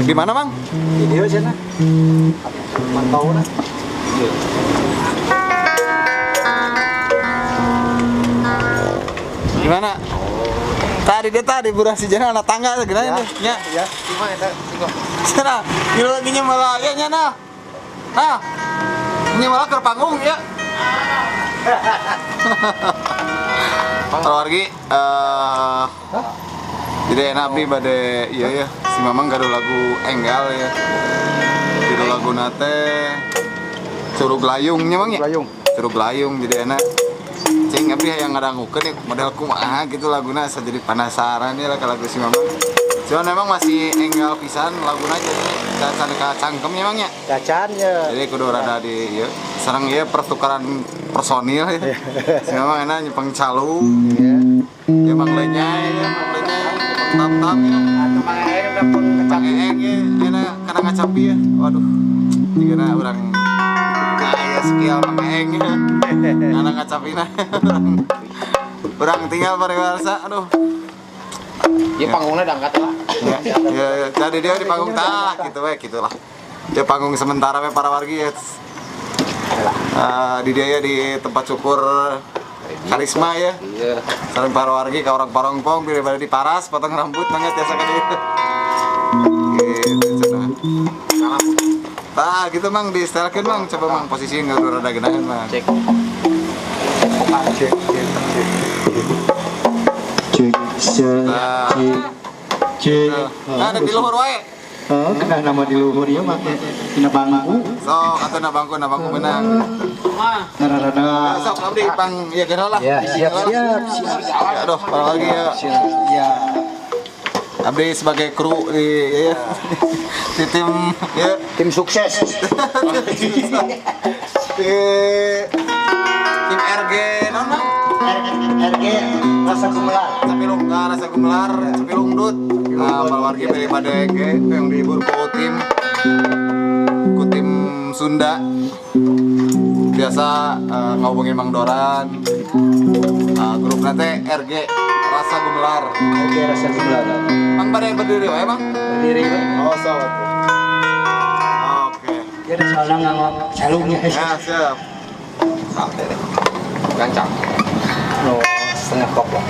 Di mana, Mang? Video sana. Mantau na. Gimana? Tadi burah si jana anak tangga gimana ini? Nya. Ya, cuma eta singkong. Sana, ieu lagi nyemala ya nya nah. Nah. Nyemala ke panggung ya. Kalau lagi jadi enak abdi bade iya ya si Mamang gaduh lagu enggal ya. Judul lagu nate Curug Layungnya Mang ya. Curug Layung jadi enak. Cing abdi yang ngadangukeun ya model kumaha gitu laguna asa jadi penasaran ya lah lagu si Mamang. Cuman memang masih enggal pisan laguna jadi cacan ka cangkem ya Mang ya. Cacan ya. Jadi kudu rada di ieu sareng ieu pertukaran personil ya. Si Mamang enak nyepeng calu. Iya. Ya Mang Lenyai ya Mang Lenyai tam-tam ya. Atuh mangaeng udah pun Cang eeng ya enak kana ngacapi ya. Waduh. Jigana urang aya skill Mang Eeng ya. Kana ngacapina. Urang tinggal parewarsa aduh. ya panggungnya diangkat lah. Ya, jadi dia di panggung tah gitu we gitulah. Dia panggung sementara we para wargi ya. Di dia ya di tempat syukur karisma ya. Iya. Sareng para wargi ka orang parongpong daripada di paras potong rambut banget biasa ka dieu. Gitu cenah. Tah gitu Mang di setelkeun Mang coba Mang posisi ngadur rada geunaheun Mang. Cek. Cek. Nah, ada di luhur wae. Oh, kena nama di luhur ya make tina bangku. Sok atuh na bangku menang. Rada-rada. Sok abdi pang ya kira lah. Ya, siap. Aduh, para lagi ya. Ya. Abdi sebagai kru di di tim ya Tim sukses. di tim RG non Mang? RG rasa gumelar. Rasa gumelar, Capilung Dut. Nah, para wargi daripada yang dihibur ku tim Sunda. Biasa ngomongin Mang Doran. Grup nanti RG Rasa Gumelar. RG rasa gumelar. Mang pada berdiri wae Mang? Berdiri we. Oh, sawat. Oke. Ya ada soalnya nganggo calungnya. Ya, siap. Santai deh. Gancang. No, setengah kop lah.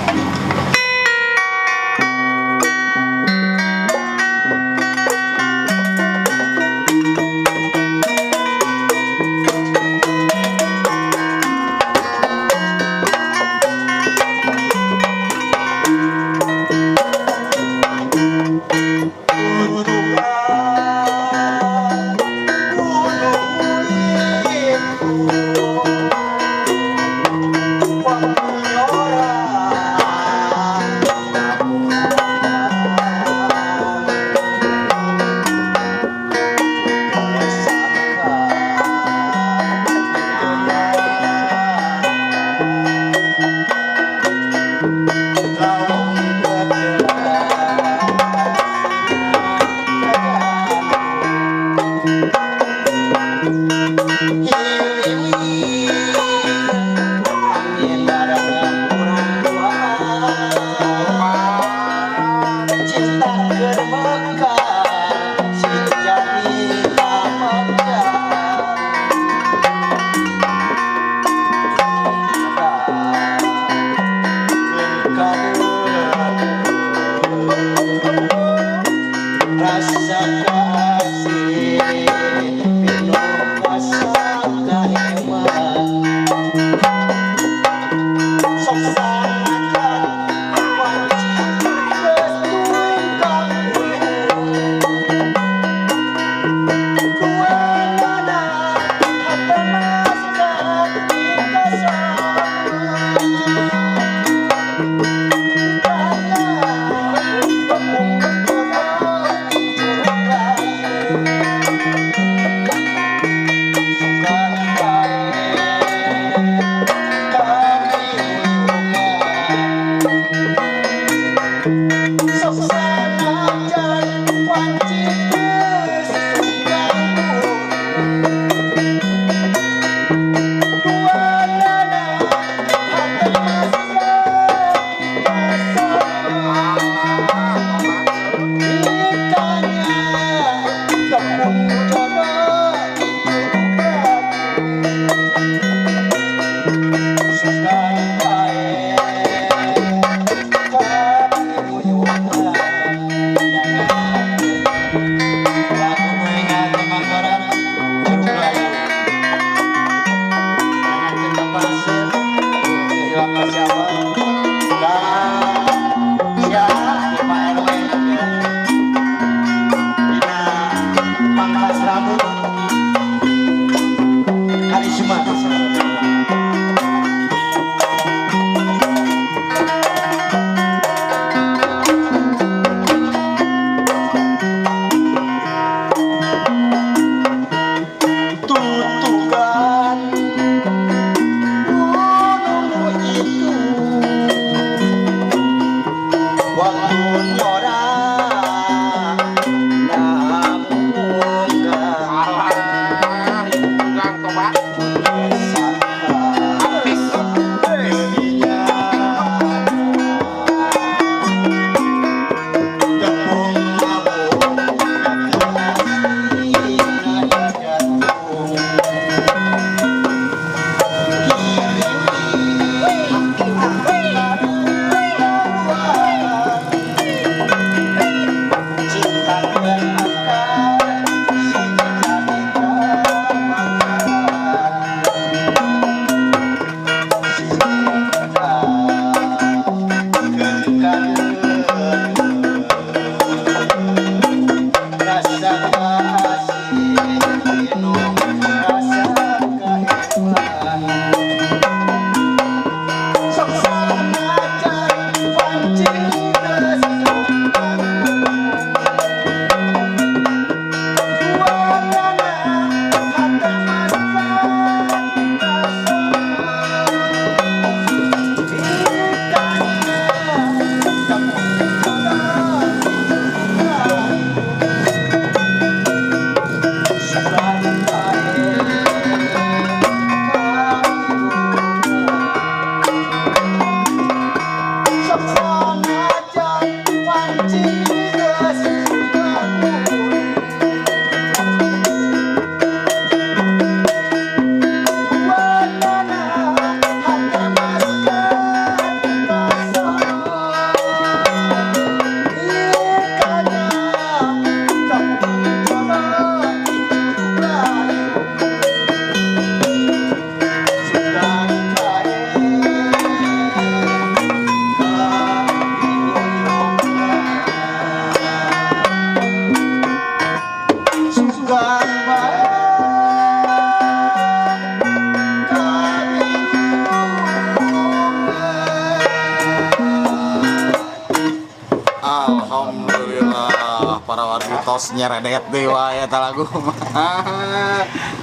para warga tos nyeredet dewa eta lagu.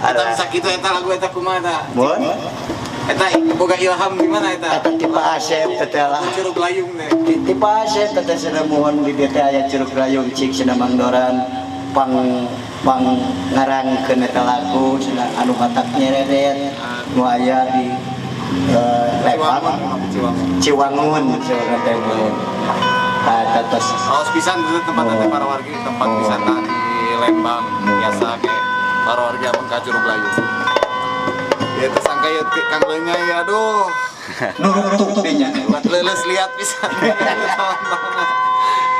Eta bisa kitu eta lagu eta kumaha eta? Bon. Eta boga ilham di mana eta? Eta tipe Asep teh lah. Curug layung teh. Tipe Asep teh cenah mohon di dieu teh aya curug layung cik cenah mangdoran pang ngarangkeun eta lagu cenah anu batak nyeredet nu aya di Lepang Ciwangun cenah teh. Eta tos Aos pisan itu tempat teh para warga tempat wisata di Lembang biasa ke para warga mengka curug layung. Ya tersangka ya Kang Lenya ya aduh. nurutuk dinya. Buat leuleus lihat pisan.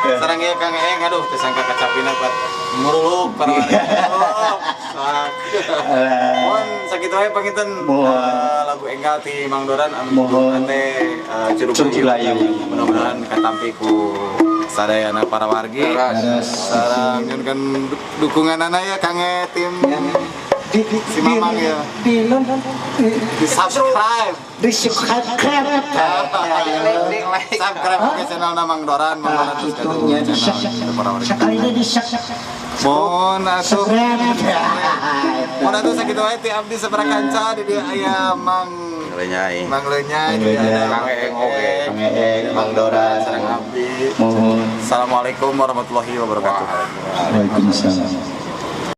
Sareng ya Kang Eng aduh tersangka kacapina buat nguruluk para warga. Mohon sakitu wae panginten lagu enggal ti Mang Doran anu teh curug layung. Mudah-mudahan katampi ku sadayana para wargi. Sareng nyunkeun dukunganana ya Kang tim si Mamang ya. Di subscribe. Subscribe ke channel Mang Doran, Mang Doran terus channel para wargi. Mohon atuh. Mohon atuh sakitu wae ti abdi sabaraha kanca di dieu aya Mang Lenyai di ada Kang Eng oge. Kang Eng, Mang Doran sareng abdi. mohon. Assalamualaikum warahmatullahi wabarakatuh. Waalaikumsalam.